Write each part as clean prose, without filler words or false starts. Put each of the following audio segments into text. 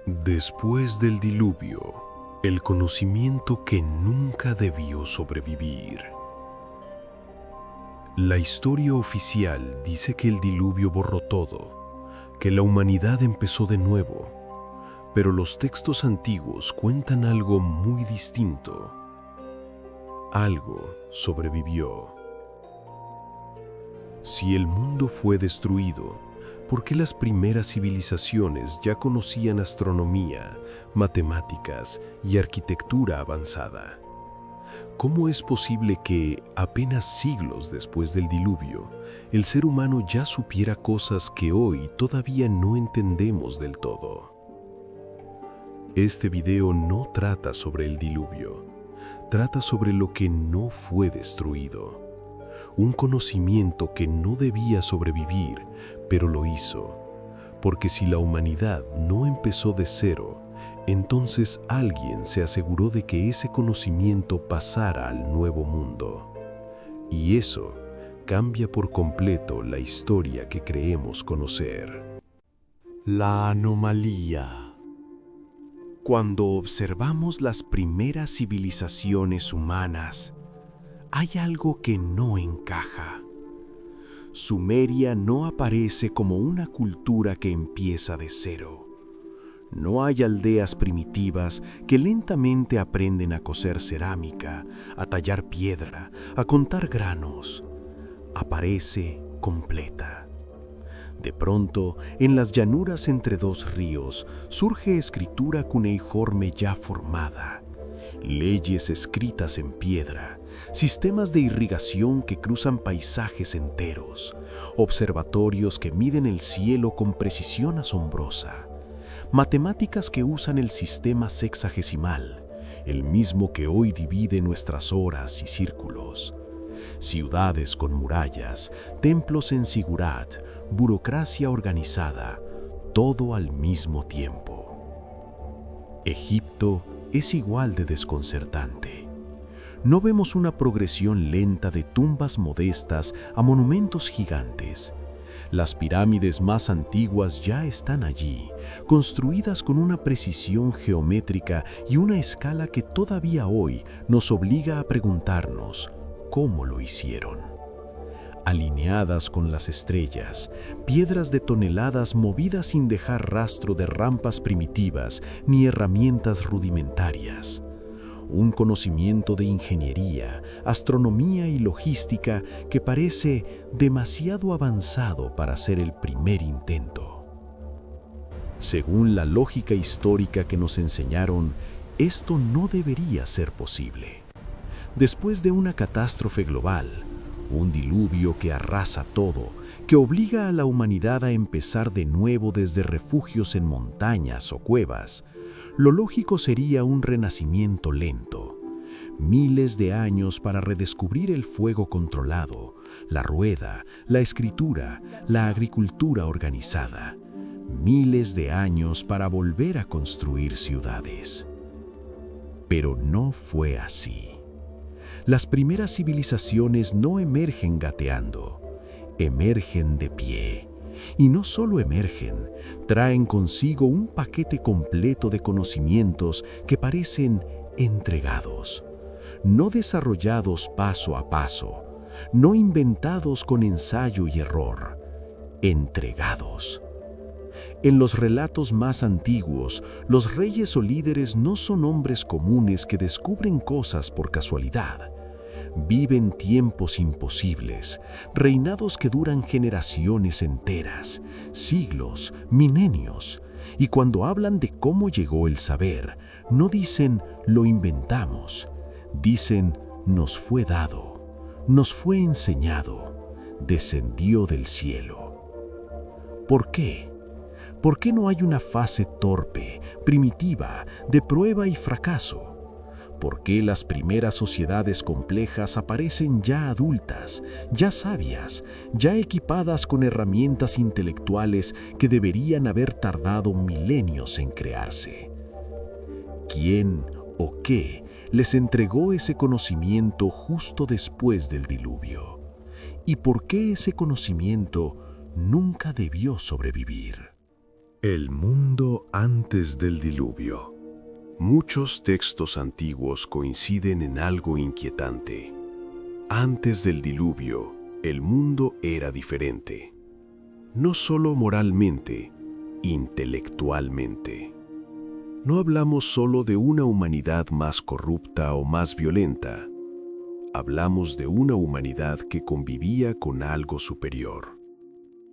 Después del diluvio, el conocimiento que nunca debió sobrevivir. La historia oficial dice que el diluvio borró todo, que la humanidad empezó de nuevo, pero los textos antiguos cuentan algo muy distinto. Algo sobrevivió. Si el mundo fue destruido, ¿por qué las primeras civilizaciones ya conocían astronomía, matemáticas y arquitectura avanzada? ¿Cómo es posible que, apenas siglos después del diluvio, el ser humano ya supiera cosas que hoy todavía no entendemos del todo? Este video no trata sobre el diluvio, trata sobre lo que no fue destruido. Un conocimiento que no debía sobrevivir, pero lo hizo. Porque si la humanidad no empezó de cero, entonces alguien se aseguró de que ese conocimiento pasara al nuevo mundo. Y eso cambia por completo la historia que creemos conocer. La anomalía. Cuando observamos las primeras civilizaciones humanas, hay algo que no encaja. Sumeria no aparece como una cultura que empieza de cero. No hay aldeas primitivas que lentamente aprenden a coser cerámica, a tallar piedra, a contar granos. Aparece completa. De pronto, en las llanuras entre dos ríos, surge escritura cuneiforme ya formada. Leyes escritas en piedra, sistemas de irrigación que cruzan paisajes enteros, observatorios que miden el cielo con precisión asombrosa, matemáticas que usan el sistema sexagesimal, el mismo que hoy divide nuestras horas y círculos, ciudades con murallas, templos en sigurat, burocracia organizada, todo al mismo tiempo. Egipto es igual de desconcertante. No vemos una progresión lenta de tumbas modestas a monumentos gigantes. Las pirámides más antiguas ya están allí, construidas con una precisión geométrica y una escala que todavía hoy nos obliga a preguntarnos cómo lo hicieron. Alineadas con las estrellas, piedras de toneladas movidas sin dejar rastro de rampas primitivas ni herramientas rudimentarias. Un conocimiento de ingeniería, astronomía y logística que parece demasiado avanzado para ser el primer intento. Según la lógica histórica que nos enseñaron, esto no debería ser posible. Después de una catástrofe global, un diluvio que arrasa todo, que obliga a la humanidad a empezar de nuevo desde refugios en montañas o cuevas, lo lógico sería un renacimiento lento. Miles de años para redescubrir el fuego controlado, la rueda, la escritura, la agricultura organizada. Miles de años para volver a construir ciudades. Pero no fue así. Las primeras civilizaciones no emergen gateando, emergen de pie. Y no solo emergen, traen consigo un paquete completo de conocimientos que parecen entregados, no desarrollados paso a paso, no inventados con ensayo y error, entregados. En los relatos más antiguos, los reyes o líderes no son hombres comunes que descubren cosas por casualidad. Viven tiempos imposibles, reinados que duran generaciones enteras, siglos, milenios. Y cuando hablan de cómo llegó el saber, no dicen lo inventamos, dicen nos fue dado, nos fue enseñado, descendió del cielo. ¿Por qué? ¿Por qué no hay una fase torpe, primitiva, de prueba y fracaso? ¿Por qué las primeras sociedades complejas aparecen ya adultas, ya sabias, ya equipadas con herramientas intelectuales que deberían haber tardado milenios en crearse? ¿Quién o qué les entregó ese conocimiento justo después del diluvio? ¿Y por qué ese conocimiento nunca debió sobrevivir? El mundo antes del diluvio. Muchos textos antiguos coinciden en algo inquietante. Antes del diluvio, el mundo era diferente. No solo moralmente, intelectualmente. No hablamos solo de una humanidad más corrupta o más violenta. Hablamos de una humanidad que convivía con algo superior.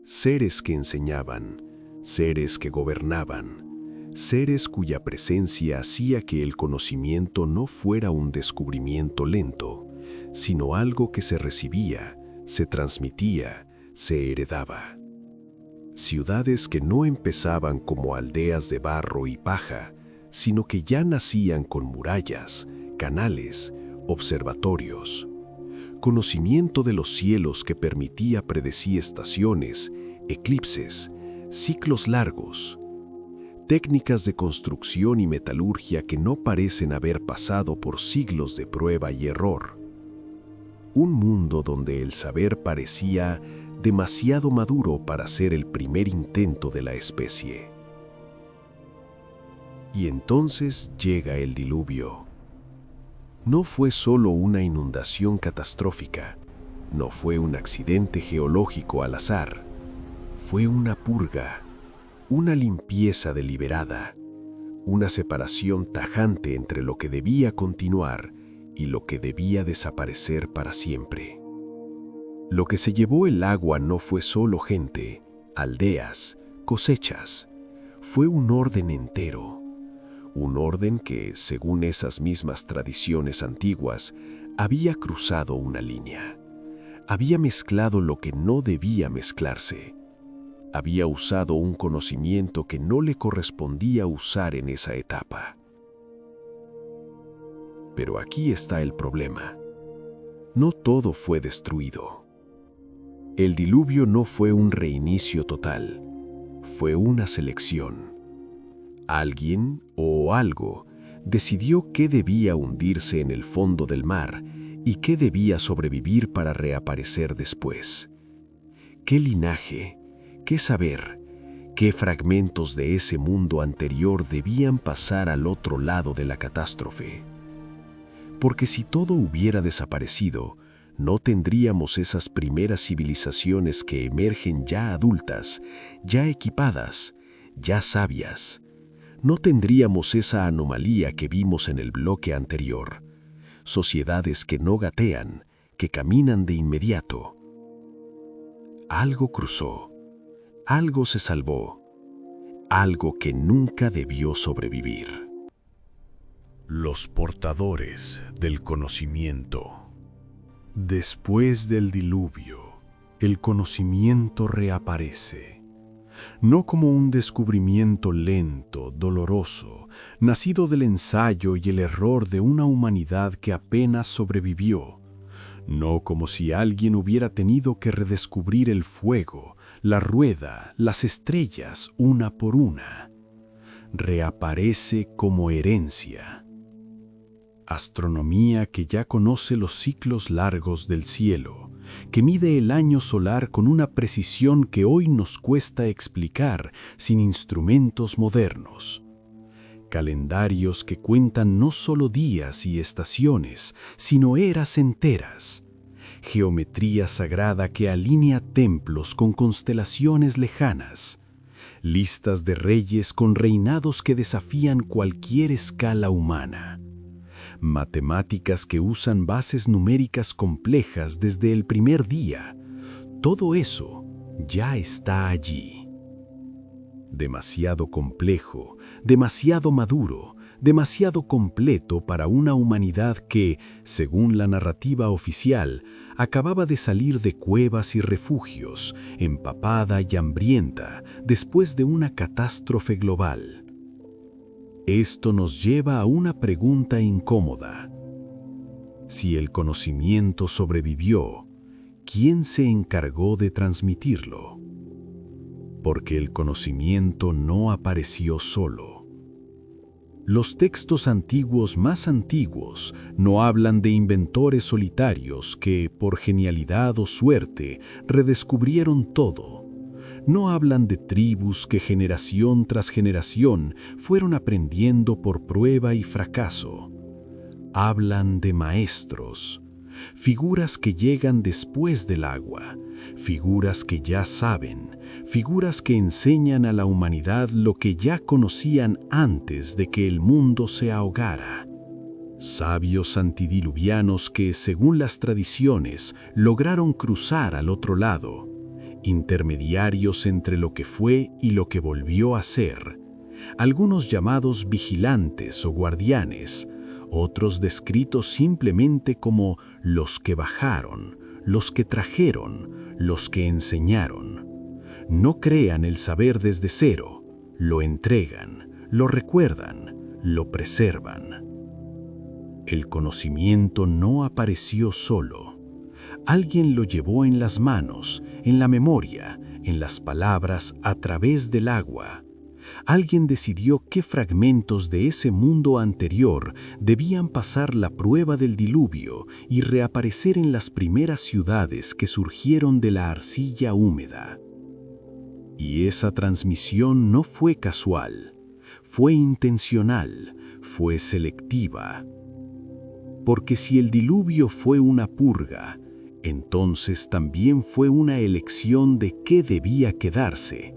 Seres que enseñaban, seres que gobernaban, seres cuya presencia hacía que el conocimiento no fuera un descubrimiento lento, sino algo que se recibía, se transmitía, se heredaba. Ciudades que no empezaban como aldeas de barro y paja, sino que ya nacían con murallas, canales, observatorios. Conocimiento de los cielos que permitía predecir estaciones, eclipses, ciclos largos. Técnicas de construcción y metalurgia que no parecen haber pasado por siglos de prueba y error. Un mundo donde el saber parecía demasiado maduro para ser el primer intento de la especie. Y entonces llega el diluvio. No fue solo una inundación catastrófica, no fue un accidente geológico al azar, fue una purga, una limpieza deliberada, una separación tajante entre lo que debía continuar y lo que debía desaparecer para siempre. Lo que se llevó el agua no fue solo gente, aldeas, cosechas, fue un orden entero. Un orden que, según esas mismas tradiciones antiguas, había cruzado una línea. Había mezclado lo que no debía mezclarse. Había usado un conocimiento que no le correspondía usar en esa etapa. Pero aquí está el problema. No todo fue destruido. El diluvio no fue un reinicio total, fue una selección. Alguien o algo decidió qué debía hundirse en el fondo del mar y qué debía sobrevivir para reaparecer después. ¿Qué linaje, qué saber, qué fragmentos de ese mundo anterior debían pasar al otro lado de la catástrofe? Porque si todo hubiera desaparecido, no tendríamos esas primeras civilizaciones que emergen ya adultas, ya equipadas, ya sabias. No tendríamos esa anomalía que vimos en el bloque anterior. Sociedades que no gatean, que caminan de inmediato. Algo cruzó, algo se salvó, algo que nunca debió sobrevivir. Los portadores del conocimiento. Después del diluvio, el conocimiento reaparece. No como un descubrimiento lento, doloroso, nacido del ensayo y el error de una humanidad que apenas sobrevivió. No como si alguien hubiera tenido que redescubrir el fuego, la rueda, las estrellas, una por una. Reaparece como herencia. Astronomía que ya conoce los ciclos largos del cielo, que mide el año solar con una precisión que hoy nos cuesta explicar sin instrumentos modernos. Calendarios que cuentan no solo días y estaciones, sino eras enteras. Geometría sagrada que alinea templos con constelaciones lejanas. Listas de reyes con reinados que desafían cualquier escala humana. Matemáticas que usan bases numéricas complejas desde el primer día. Todo eso ya está allí. Demasiado complejo, demasiado maduro, demasiado completo para una humanidad que, según la narrativa oficial, acababa de salir de cuevas y refugios, empapada y hambrienta, después de una catástrofe global. Esto nos lleva a una pregunta incómoda. Si el conocimiento sobrevivió, ¿quién se encargó de transmitirlo? Porque el conocimiento no apareció solo. Los textos antiguos más antiguos no hablan de inventores solitarios que, por genialidad o suerte, redescubrieron todo. No hablan de tribus que generación tras generación fueron aprendiendo por prueba y fracaso. Hablan de maestros, figuras que llegan después del agua, figuras que ya saben, figuras que enseñan a la humanidad lo que ya conocían antes de que el mundo se ahogara. Sabios antidiluvianos que, según las tradiciones, lograron cruzar al otro lado, intermediarios entre lo que fue y lo que volvió a ser, algunos llamados vigilantes o guardianes, otros descritos simplemente como los que bajaron, los que trajeron, los que enseñaron. No crean el saber desde cero, lo entregan, lo recuerdan, lo preservan. El conocimiento no apareció solo. Alguien lo llevó en las manos, en la memoria, en las palabras, a través del agua. Alguien decidió qué fragmentos de ese mundo anterior debían pasar la prueba del diluvio y reaparecer en las primeras ciudades que surgieron de la arcilla húmeda. Y esa transmisión no fue casual, fue intencional, fue selectiva. Porque si el diluvio fue una purga, entonces también fue una elección de qué debía quedarse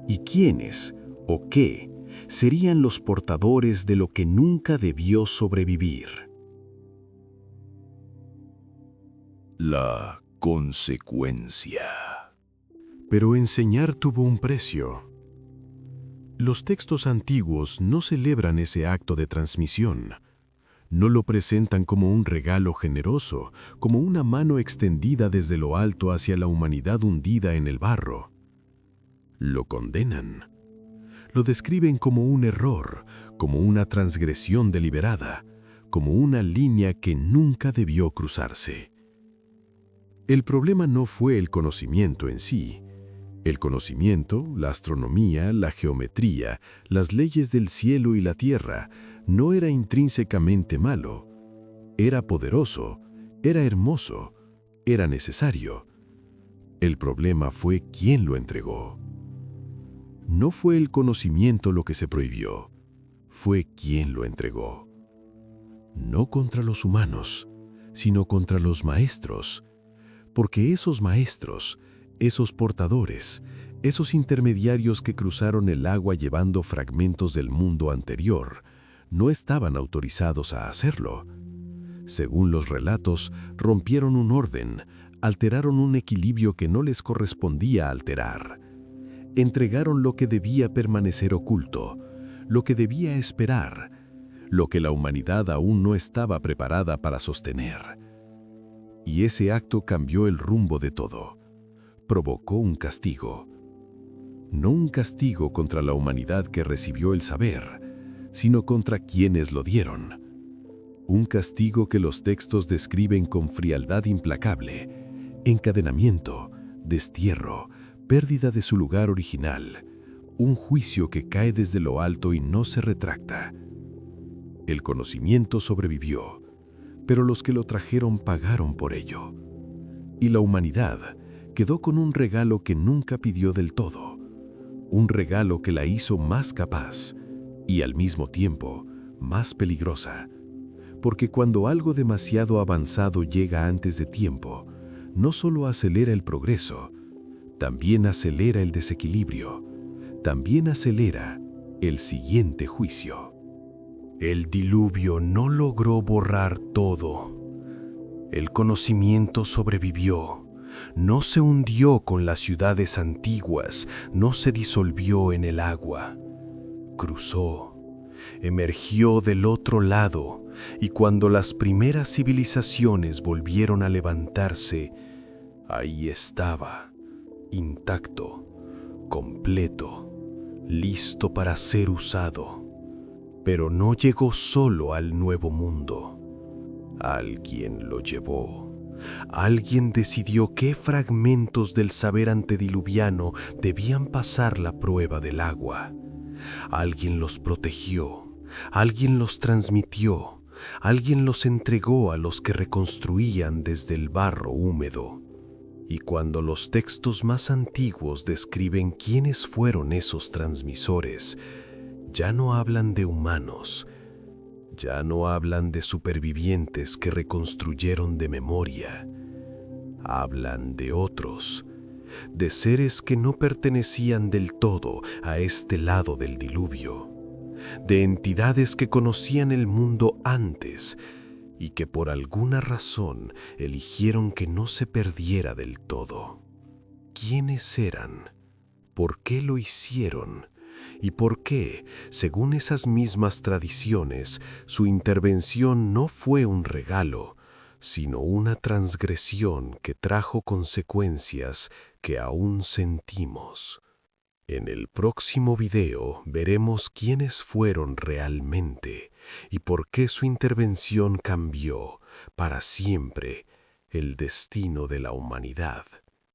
y quiénes o qué serían los portadores de lo que nunca debió sobrevivir. La consecuencia. Pero enseñar tuvo un precio. Los textos antiguos no celebran ese acto de transmisión. No lo presentan como un regalo generoso, como una mano extendida desde lo alto hacia la humanidad hundida en el barro. Lo condenan. Lo describen como un error, como una transgresión deliberada, como una línea que nunca debió cruzarse. El problema no fue el conocimiento en sí. El conocimiento, la astronomía, la geometría, las leyes del cielo y la tierra, no era intrínsecamente malo. Era poderoso, era hermoso, era necesario. El problema fue quién lo entregó. No fue el conocimiento lo que se prohibió, fue quién lo entregó. No contra los humanos, sino contra los maestros, porque esos maestros, esos portadores, esos intermediarios que cruzaron el agua llevando fragmentos del mundo anterior, no estaban autorizados a hacerlo. Según los relatos, rompieron un orden, alteraron un equilibrio que no les correspondía alterar. Entregaron lo que debía permanecer oculto, lo que debía esperar, lo que la humanidad aún no estaba preparada para sostener. Y ese acto cambió el rumbo de todo. Provocó un castigo. No un castigo contra la humanidad que recibió el saber, sino contra quienes lo dieron. Un castigo que los textos describen con frialdad implacable, encadenamiento, destierro, pérdida de su lugar original, un juicio que cae desde lo alto y no se retracta. El conocimiento sobrevivió, pero los que lo trajeron pagaron por ello. Y la humanidad quedó con un regalo que nunca pidió del todo, un regalo que la hizo más capaz y al mismo tiempo más peligrosa, porque cuando algo demasiado avanzado llega antes de tiempo, no solo acelera el progreso, también acelera el desequilibrio, también acelera el siguiente juicio. El diluvio no logró borrar todo. El conocimiento sobrevivió, no se hundió con las ciudades antiguas, no se disolvió en el agua. Cruzó, emergió del otro lado, y cuando las primeras civilizaciones volvieron a levantarse, ahí estaba, intacto, completo, listo para ser usado. Pero no llegó solo al nuevo mundo. Alguien lo llevó. Alguien decidió qué fragmentos del saber antediluviano debían pasar la prueba del agua. Alguien los protegió, alguien los transmitió, alguien los entregó a los que reconstruían desde el barro húmedo. Y cuando los textos más antiguos describen quiénes fueron esos transmisores, ya no hablan de humanos, ya no hablan de supervivientes que reconstruyeron de memoria. Hablan de otros, de seres que no pertenecían del todo a este lado del diluvio, de entidades que conocían el mundo antes y que por alguna razón eligieron que no se perdiera del todo. ¿Quiénes eran? ¿Por qué lo hicieron? ¿Y por qué, según esas mismas tradiciones, su intervención no fue un regalo, sino una transgresión que trajo consecuencias que aún sentimos? En el próximo video veremos quiénes fueron realmente y por qué su intervención cambió para siempre el destino de la humanidad.